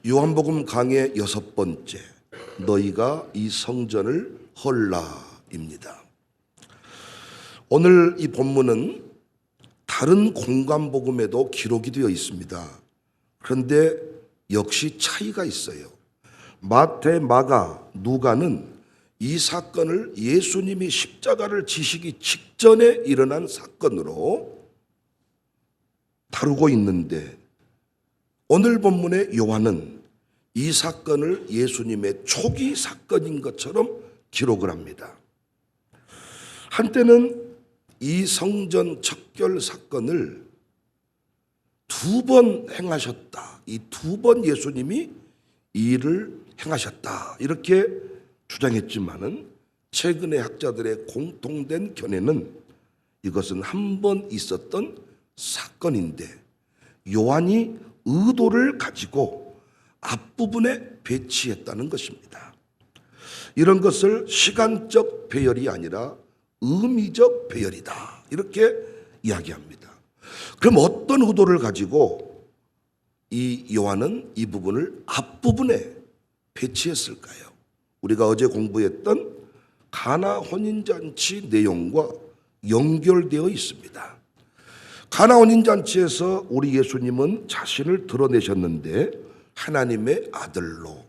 요한복음 강의 6번째, 너희가 이 성전을 헐라입니다. 오늘 이 본문은 다른 공관복음에도 기록이 되어 있습니다. 그런데 역시 차이가 있어요. 마태, 마가, 누가는 이 사건을 예수님이 십자가를 지시기 직전에 일어난 사건으로 다루고 있는데, 오늘 본문의 요한은 이 사건을 예수님의 초기 사건인 것처럼 기록을 합니다. 한때는 이 성전 척결 사건을 2번 행하셨다. 이 2번 예수님이 이 일을 행하셨다. 이렇게 주장했지만은 최근의 학자들의 공통된 견해는 이것은 한 번 있었던 사건인데 요한이 의도를 가지고 앞부분에 배치했다는 것입니다. 이런 것을 시간적 배열이 아니라 의미적 배열이다, 이렇게 이야기합니다. 그럼 어떤 의도를 가지고 이 요한은 이 부분을 앞부분에 배치했을까요? 우리가 어제 공부했던 가나 혼인잔치 내용과 연결되어 있습니다. 가나 혼인잔치에서 우리 예수님은 자신을 드러내셨는데 하나님의 아들로,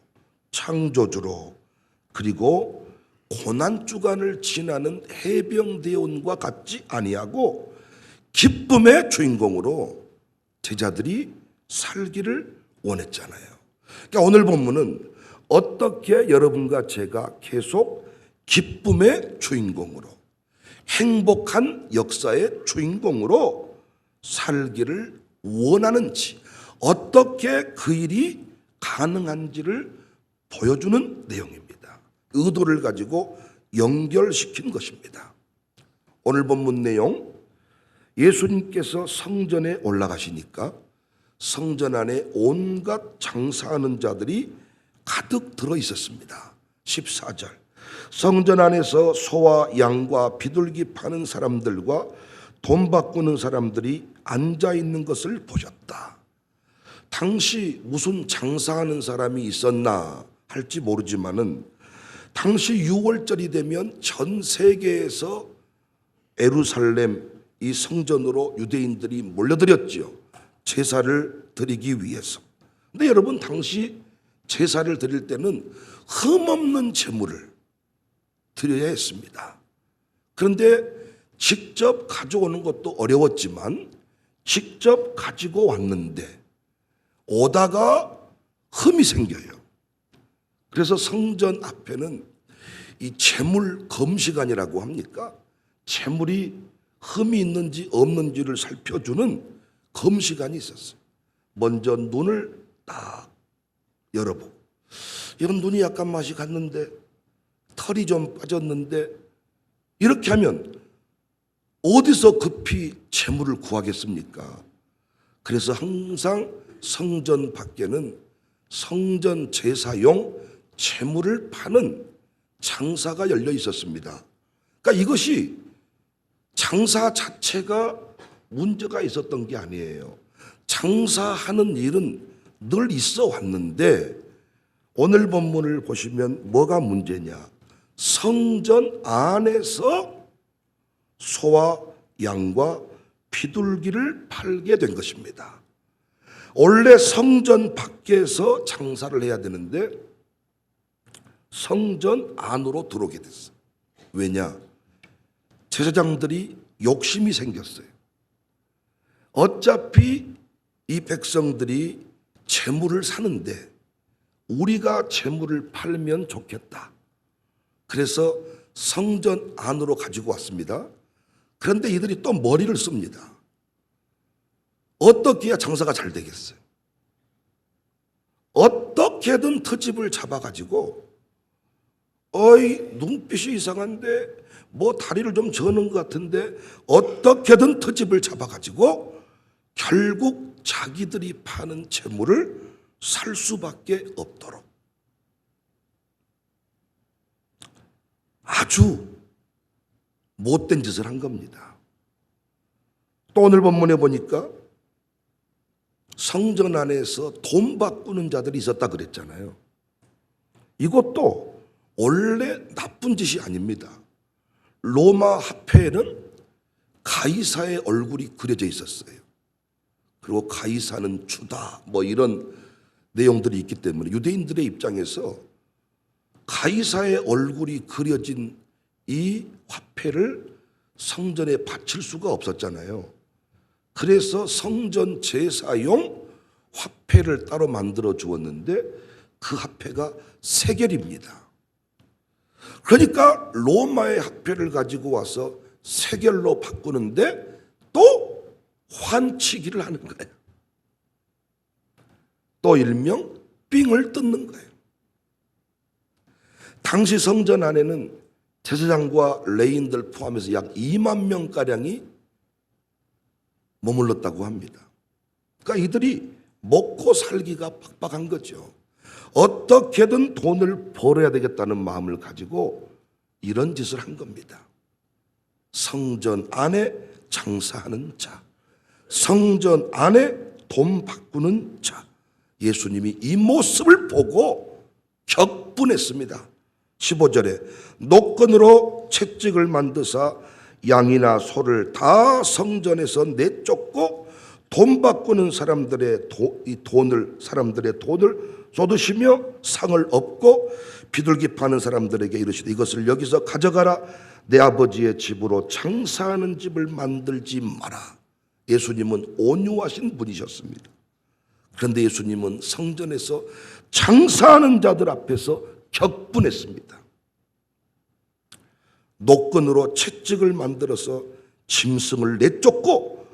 창조주로, 그리고 고난주간을 지나는 해병대원과 같지 아니하고 기쁨의 주인공으로 제자들이 살기를 원했잖아요. 그러니까 오늘 본문은 어떻게 여러분과 제가 계속 기쁨의 주인공으로, 행복한 역사의 주인공으로 살기를 원하는지, 어떻게 그 일이 가능한지를 보여주는 내용입니다. 의도를 가지고 연결시킨 것입니다. 오늘 본문 내용, 예수님께서 성전에 올라가시니까 성전 안에 온갖 장사하는 자들이 가득 들어 있었습니다. 14절, 성전 안에서 소와 양과 비둘기 파는 사람들과 돈 바꾸는 사람들이 앉아 있는 것을 보셨다. 당시 무슨 장사하는 사람이 있었나 할지 모르지만은 당시 6월절이 되면 전 세계에서 예루살렘 이 성전으로 유대인들이 몰려들었지요. 제사를 드리기 위해서. 근데 여러분, 당시 제사를 드릴 때는 흠없는 제물을 드려야 했습니다. 그런데 직접 가져오는 것도 어려웠지만 직접 가지고 왔는데 오다가 흠이 생겨요. 그래서 성전 앞에는 이 제물 검시관이라고 합니까? 제물이 흠이 있는지 없는지를 살펴주는 검시관이 있었어요. 먼저 눈을 딱 열어보고, 이건 눈이 약간 맛이 갔는데, 털이 좀 빠졌는데, 이렇게 하면 어디서 급히 제물을 구하겠습니까? 그래서 항상 성전 밖에는 성전 제사용 제물을 파는 장사가 열려 있었습니다. 그러니까 이것이 장사 자체가 문제가 있었던 게 아니에요. 장사하는 일은 늘 있어 왔는데 오늘 본문을 보시면 뭐가 문제냐? 성전 안에서 소와 양과 비둘기를 팔게 된 것입니다. 원래 성전 밖에서 장사를 해야 되는데 성전 안으로 들어오게 됐어요. 왜냐? 제사장들이 욕심이 생겼어요. 어차피 이 백성들이 재물을 사는데 우리가 재물을 팔면 좋겠다. 그래서 성전 안으로 가지고 왔습니다. 그런데 이들이 또 머리를 씁니다. 어떻게 해야 장사가 잘 되겠어요? 어떻게든 트집을 잡아가지고 어이 눈빛이 이상한데 뭐 다리를 좀 저는 것 같은데 어떻게든 트집을 잡아가지고 결국 자기들이 파는 재물을 살 수밖에 없도록 아주 못된 짓을 한 겁니다. 또 오늘 본문에 보니까 성전 안에서 돈 바꾸는 자들이 있었다 그랬잖아요. 이것도 원래 나쁜 짓이 아닙니다. 로마 화폐에는 가이사의 얼굴이 그려져 있었어요. 그리고 가이사는 주다 뭐 이런 내용들이 있기 때문에 유대인들의 입장에서 가이사의 얼굴이 그려진 이 화폐를 성전에 바칠 수가 없었잖아요. 그래서 성전 제사용 화폐를 따로 만들어 주었는데 그 화폐가 세겔입니다. 그러니까 로마의 화폐를 가지고 와서 세겔로 바꾸는데 또 환치기를 하는 거예요. 또 일명 삥을 뜯는 거예요. 당시 성전 안에는 제사장과 레인들 포함해서 약 2만 명가량이 머물렀다고 합니다. 그러니까 이들이 먹고 살기가 팍팍한 거죠. 어떻게든 돈을 벌어야 되겠다는 마음을 가지고 이런 짓을 한 겁니다. 성전 안에 장사하는 자, 성전 안에 돈 바꾸는 자. 예수님이 이 모습을 보고 격분했습니다. 15절에 노끈으로 채찍을 만드사 양이나 소를 다 성전에서 내쫓고 돈 바꾸는 사람들의 돈을 쏟으시며 상을 얻고 비둘기 파는 사람들에게 이르시되 이것을 여기서 가져가라. 내 아버지의 집으로 장사하는 집을 만들지 마라. 예수님은 온유하신 분이셨습니다. 그런데 예수님은 성전에서 장사하는 자들 앞에서 격분했습니다. 노끈으로 채찍을 만들어서 짐승을 내쫓고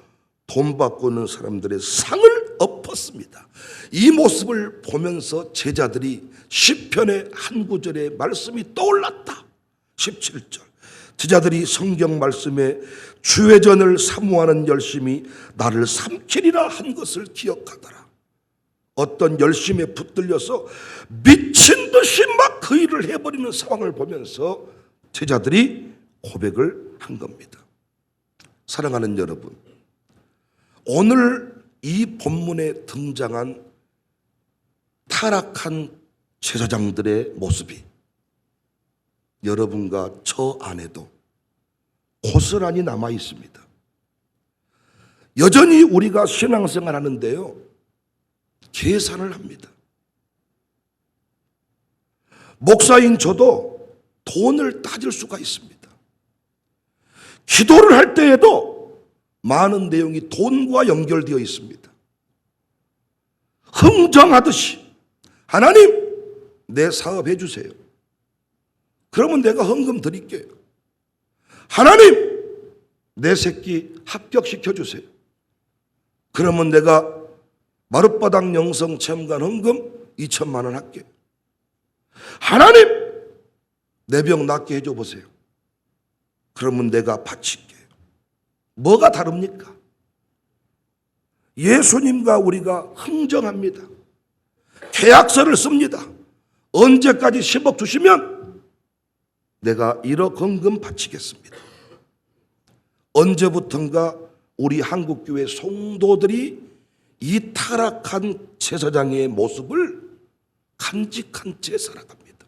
돈 바꾸는 사람들의 상을 엎었습니다. 이 모습을 보면서 제자들이 시편의 한 구절의 말씀이 떠올랐다. 17절 제자들이 성경 말씀에 주회전을 사모하는 열심이 나를 삼키리라 한 것을 기억하더라. 어떤 열심에 붙들려서 미친 듯이 막 그 일을 해버리는 상황을 보면서 제자들이 고백을 한 겁니다. 사랑하는 여러분, 오늘 이 본문에 등장한 타락한 제사장들의 모습이 여러분과 저 안에도 고스란히 남아 있습니다. 여전히 우리가 신앙생활 하는데요, 계산을 합니다. 목사인 저도 돈을 따질 수가 있습니다. 기도를 할 때에도 많은 내용이 돈과 연결되어 있습니다. 흥정하듯이 하나님 내 사업 해주세요. 그러면 내가 헌금 드릴게요. 하나님 내 새끼 합격시켜주세요. 그러면 내가 마룻바닥 영성 체험관 헌금 2천만 원 할게요. 하나님 내 병 낫게 해줘 보세요. 그러면 내가 바칠게요. 뭐가 다릅니까? 예수님과 우리가 흥정합니다. 계약서를 씁니다. 언제까지 10억 주시면 내가 1억 헌금 바치겠습니다. 언제부턴가 우리 한국교회 성도들이 이 타락한 제사장의 모습을 간직한 채 살아갑니다.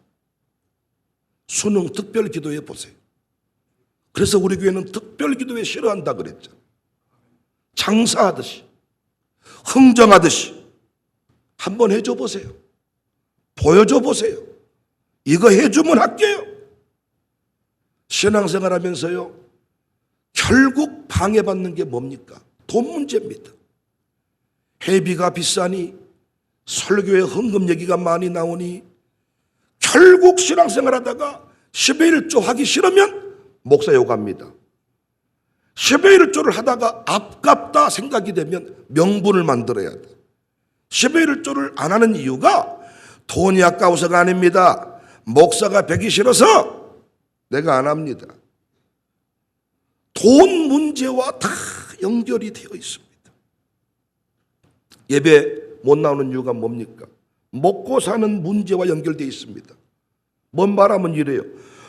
수능 특별기도회 보세요. 그래서 우리 교회는 특별기도회 싫어한다 그랬죠. 장사하듯이 흥정하듯이 한번 해줘 보세요. 보여줘 보세요. 이거 해주면 할게요. 신앙생활 하면서요, 결국 방해받는 게 뭡니까? 돈 문제입니다. 회비가 비싸니, 설교에 헌금 얘기가 많이 나오니, 결국 신앙생활 하다가 10의 1조 하기 싫으면 목사 욕합니다. 10의 1조를 하다가 아깝다 생각이 되면 명분을 만들어야 돼. 10의 1조를 안 하는 이유가 돈이 아까워서가 아닙니다. 목사가 배기 싫어서 내가 안 합니다. 돈 문제와 다 연결이 되어 있습니다. 예배 못 나오는 이유가 뭡니까? 먹고 사는 문제와 연결되어 있습니다. 뭔 말하면 이래요.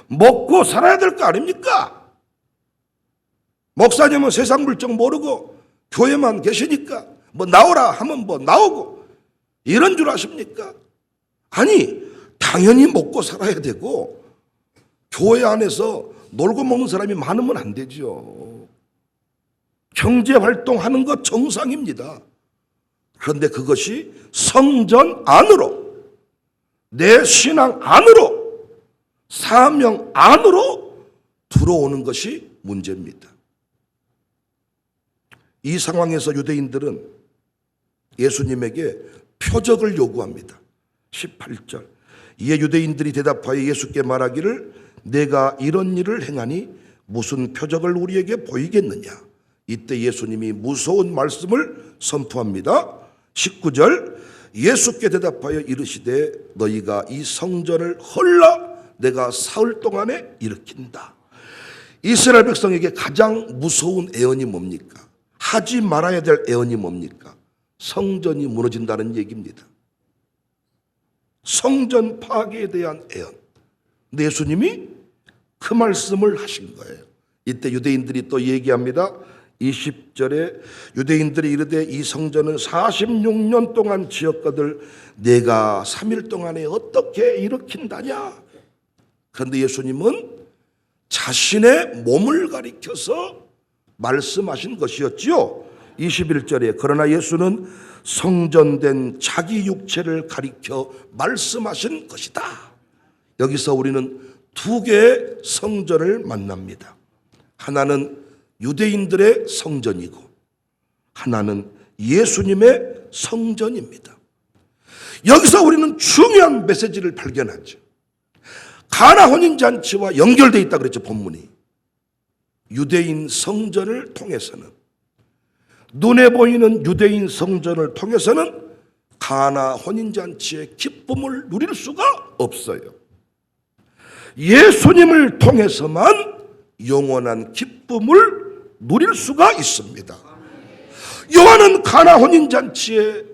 먹고 살아야 될 거 아닙니까? 목사님은 세상 물정 모르고 교회만 계시니까 뭐 나오라 하면 뭐 나오고 이런 줄 아십니까? 아니, 당연히 먹고 살아야 되고 교회 안에서 놀고 먹는 사람이 많으면 안 되죠. 경제활동하는 것 정상입니다. 그런데 그것이 성전 안으로, 내 신앙 안으로, 사명 안으로 들어오는 것이 문제입니다. 이 상황에서 유대인들은 예수님에게 표적을 요구합니다. 18절. 이에 유대인들이 대답하여 예수께 말하기를 내가 이런 일을 행하니 무슨 표적을 우리에게 보이겠느냐. 이때 예수님이 무서운 말씀을 선포합니다. 19절. 예수께 대답하여 이르시되 너희가 이 성전을 헐라 내가 사흘 동안에 일으킨다. 이스라엘 백성에게 가장 무서운 애언이 뭡니까? 하지 말아야 될 애언이 뭡니까? 성전이 무너진다는 얘기입니다. 성전 파괴에 대한 애언. 근데 예수님이 그 말씀을 하신 거예요. 이때 유대인들이 또 얘기합니다. 20절에 유대인들이 이르되 이 성전은 46년 동안 지었거늘 내가 3일 동안에 어떻게 일으킨다냐. 그런데 예수님은 자신의 몸을 가리켜서 말씀하신 것이었지요. 21절에 그러나 예수는 성전된 자기 육체를 가리켜 말씀하신 것이다. 여기서 우리는 두 개의 성전을 만납니다. 하나는 유대인들의 성전이고 하나는 예수님의 성전입니다. 여기서 우리는 중요한 메시지를 발견하죠. 가나 혼인잔치와 연결되어 있다 그랬죠, 본문이. 유대인 성전을 통해서는, 눈에 보이는 유대인 성전을 통해서는 가나 혼인잔치의 기쁨을 누릴 수가 없어요. 예수님을 통해서만 영원한 기쁨을 누릴 수가 있습니다. 요한은 가나 혼인잔치의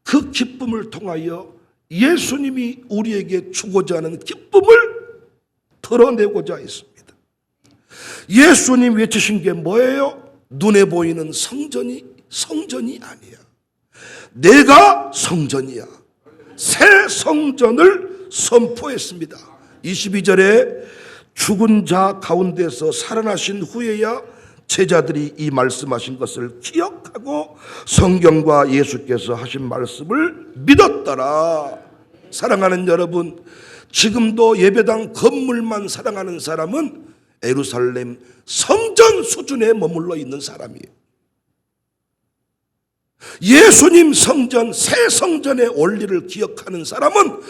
그 기쁨을 통하여 예수님이 우리에게 주고자 하는 기쁨을 드러내고자 했습니다. 예수님 외치신 게 뭐예요? 눈에 보이는 성전이 아니야. 내가 성전이야. 새 성전을 선포했습니다. 22절에 죽은 자 가운데서 살아나신 후에야 제자들이 이 말씀하신 것을 기억하고 성경과 예수께서 하신 말씀을 믿었더라. 사랑하는 여러분, 지금도 예배당 건물만 사랑하는 사람은 예루살렘 성전 수준에 머물러 있는 사람이에요. 예수님 성전, 새 성전의 원리를 기억하는 사람은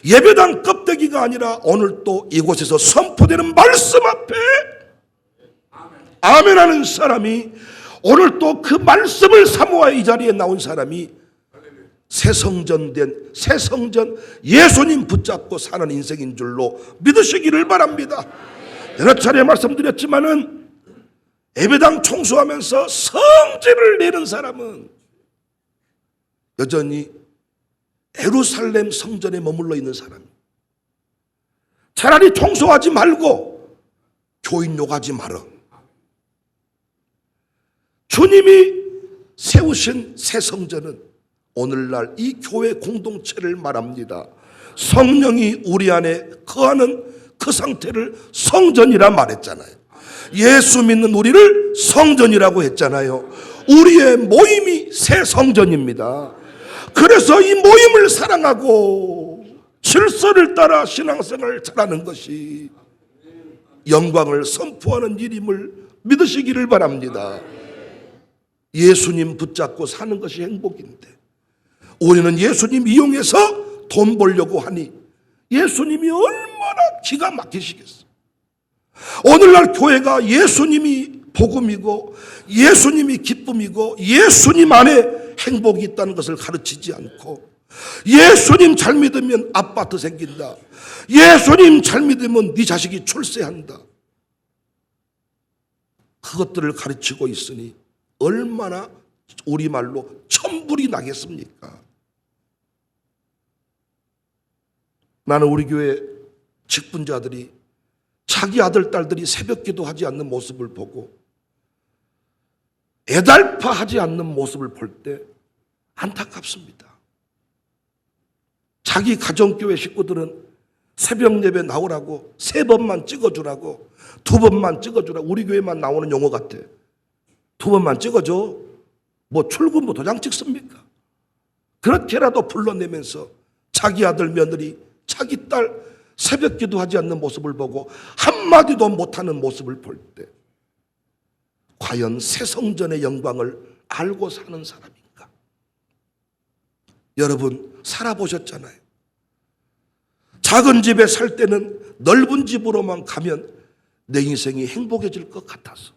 예배당 껍데기가 아니라 오늘 또 이곳에서 선포되는 말씀 앞에 아멘하는 사람이, 오늘 또 그 말씀을 사모하여 이 자리에 나온 사람이 새 성전 예수님 붙잡고 사는 인생인 줄로 믿으시기를 바랍니다. 여러 차례 말씀드렸지만은 예배당 청소하면서 성질을 내는 사람은 여전히 예루살렘 성전에 머물러 있는 사람이에요. 차라리 청소하지 말고 교인 욕하지 말어. 주님이 세우신 새 성전은 오늘날 이 교회 공동체를 말합니다. 성령이 우리 안에 거하는 그 상태를 성전이라 말했잖아요. 예수 믿는 우리를 성전이라고 했잖아요. 우리의 모임이 새 성전입니다. 그래서 이 모임을 사랑하고 질서를 따라 신앙생활을 잘하는 것이 영광을 선포하는 일임을 믿으시기를 바랍니다. 예수님 붙잡고 사는 것이 행복인데 우리는 예수님 이용해서 돈 벌려고 하니 예수님이 얼마나 기가 막히시겠어. 오늘날 교회가 예수님이 복음이고 예수님이 기쁨이고 예수님 안에 행복이 있다는 것을 가르치지 않고, 예수님 잘 믿으면 아파트 생긴다, 예수님 잘 믿으면 네 자식이 출세한다, 그것들을 가르치고 있으니 얼마나 우리말로 천불이 나겠습니까? 나는 우리 교회 직분자들이 자기 아들 딸들이 새벽 기도하지 않는 모습을 보고 애달파하지 않는 모습을 볼 때 안타깝습니다. 자기 가정교회 식구들은 새벽 예배 나오라고 3번만 찍어주라고 2번만 찍어주라고 우리 교회만 나오는 용어 같아. 2번만 찍어줘. 뭐 출근부 도장 찍습니까? 그렇게라도 불러내면서 자기 아들 며느리 자기 딸 새벽 기도하지 않는 모습을 보고 한마디도 못하는 모습을 볼 때 과연 새 성전의 영광을 알고 사는 사람인가? 여러분 살아보셨잖아요. 작은 집에 살 때는 넓은 집으로만 가면 내 인생이 행복해질 것 같아서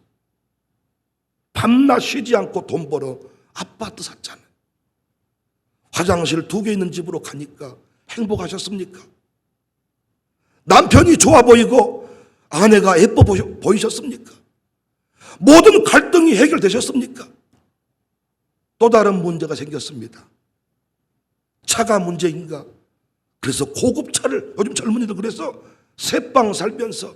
밤낮 쉬지 않고 돈 벌어 아파트 샀잖아요. 화장실 2개 있는 집으로 가니까 행복하셨습니까? 남편이 좋아 보이고 아내가 예뻐 보이셨습니까? 모든 갈등이 해결되셨습니까? 또 다른 문제가 생겼습니다. 차가 문제인가? 그래서 고급차를 요즘 젊은이들 그래서 새빵 살면서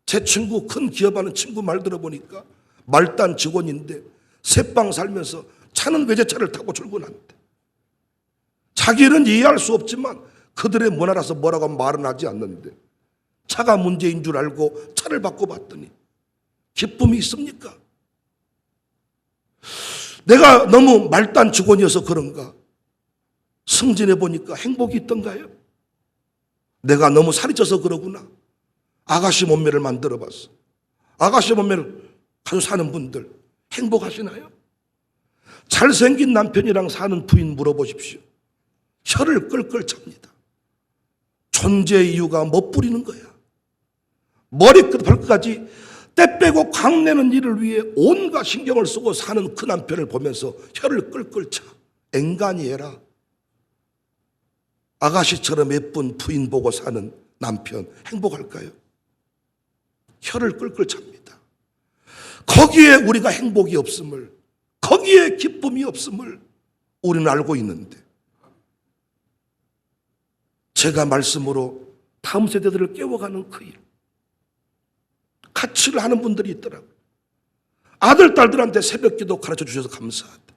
제 친구 큰 기업하는 친구 말 들어보니까 말단 직원인데 새빵 살면서 차는 외제차를 타고 출근한대. 자기는 이해할 수 없지만 그들의 문화라서 뭐라고 말은 하지 않는데 차가 문제인 줄 알고 차를 바꿔봤더니 기쁨이 있습니까? 내가 너무 말단 직원이어서 그런가? 승진해 보니까 행복이 있던가요? 내가 너무 살이 쪄서 그러구나. 아가씨 몸매를 만들어 봤어. 아가씨 몸매를 가지고 사는 분들 행복하시나요? 잘생긴 남편이랑 사는 부인 물어보십시오. 혀를 끌끌 찹니다. 존재의 이유가 멋부리는 거야. 머리끝 발끝까지 때 빼고 광내는 일을 위해 온갖 신경을 쓰고 사는 그 남편을 보면서 혀를 끌끌 차. 앵간히 해라. 아가씨처럼 예쁜 부인 보고 사는 남편 행복할까요? 혀를 끌끌 찹니다. 거기에 우리가 행복이 없음을, 거기에 기쁨이 없음을 우리는 알고 있는데 제가 말씀으로 다음 세대들을 깨워가는 그 일, 가치를 하는 분들이 있더라고요. 아들, 딸들한테 새벽기도 가르쳐 주셔서 감사하대.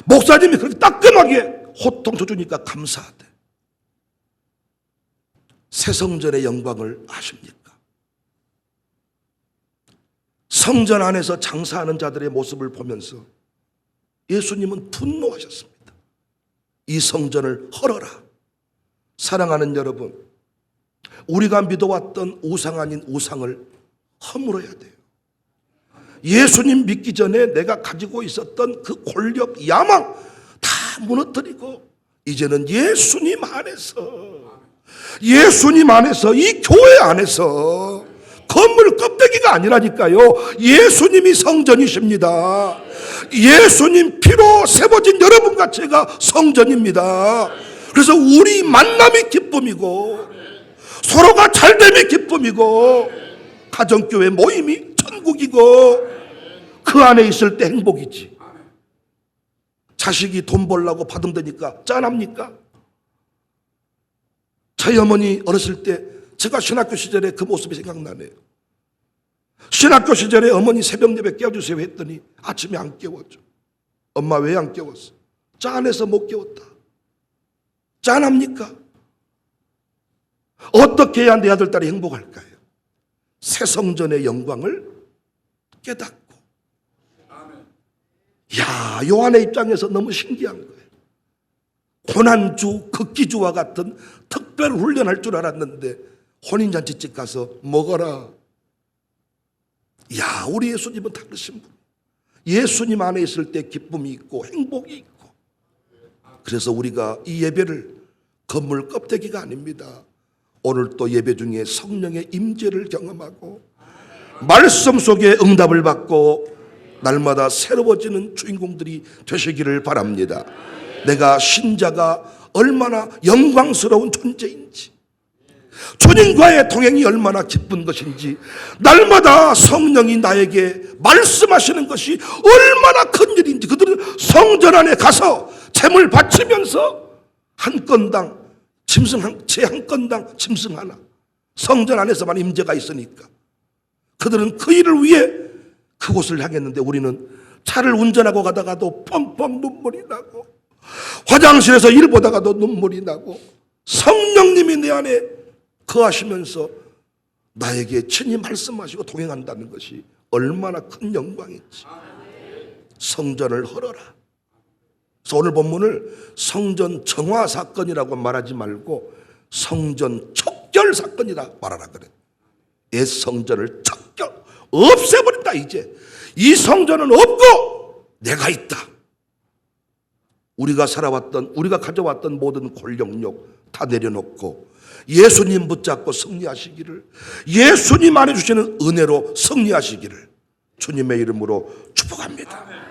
목사님이 그렇게 따끔하게 호통 쳐주니까 감사하대. 새 성전의 영광을 아십니까? 성전 안에서 장사하는 자들의 모습을 보면서 예수님은 분노하셨습니다. 이 성전을 헐어라. 사랑하는 여러분, 우리가 믿어왔던 우상 아닌 우상을 허물어야 돼요. 예수님 믿기 전에 내가 가지고 있었던 그 권력, 야망 다 무너뜨리고 이제는 예수님 안에서 이 교회 안에서 건물 껍데기가 아니라니까요. 예수님이 성전이십니다. 예수님 피로 세워진 여러분과 제가 성전입니다. 그래서 우리 만남이 기쁨이고 서로가 잘됨이 기쁨이고 가정교회 모임이 천국이고 그 안에 있을 때 행복이지. 자식이 돈 벌라고 받은다니까 짠합니까? 저희 어머니 어렸을 때 제가 신학교 시절에 그 모습이 생각나네요. 신학교 시절에 어머니 새벽 예배 깨워주세요 했더니 아침에 안 깨워줘. 엄마 왜 안 깨웠어? 짠해서 못 깨웠다. 짠합니까? 어떻게 해야 내 아들 딸이 행복할까요? 새 성전의 영광을 깨닫고. 야, 요한의 입장에서 너무 신기한 거예요. 고난주, 극기주와 같은 특별 훈련할 줄 알았는데 혼인잔치집 가서 먹어라. 야, 우리 예수님은 다르신 분. 예수님 안에 있을 때 기쁨이 있고 행복이 있고. 그래서 우리가 이 예배를 건물 껍데기가 아닙니다. 오늘 또 예배 중에 성령의 임재를 경험하고 말씀 속에 응답을 받고 날마다 새로워지는 주인공들이 되시기를 바랍니다. 내가 신자가 얼마나 영광스러운 존재인지, 주님과의 동행이 얼마나 기쁜 것인지, 날마다 성령이 나에게 말씀하시는 것이 얼마나 큰 일인지, 그들은 성전 안에 가서 재물 바치면서 한 건당 짐승 제 한 건당 짐승 하나, 성전 안에서만 임재가 있으니까 그들은 그 일을 위해 그곳을 향했는데 우리는 차를 운전하고 가다가도 펑펑 눈물이 나고, 화장실에서 일 보다가도 눈물이 나고, 성령님이 내 안에 거하시면서 나에게 친히 말씀하시고 동행한다는 것이 얼마나 큰 영광인지. 성전을 헐어라. 그래서 오늘 본문을 성전 정화 사건이라고 말하지 말고 성전 척결 사건이라 말하라 그래. 옛 성전을 척결, 없애버린다. 이제 이 성전은 없고 내가 있다. 우리가 살아왔던, 우리가 가져왔던 모든 권력욕 다 내려놓고 예수님 붙잡고 승리하시기를, 예수님 안에 주시는 은혜로 승리하시기를 주님의 이름으로 축복합니다.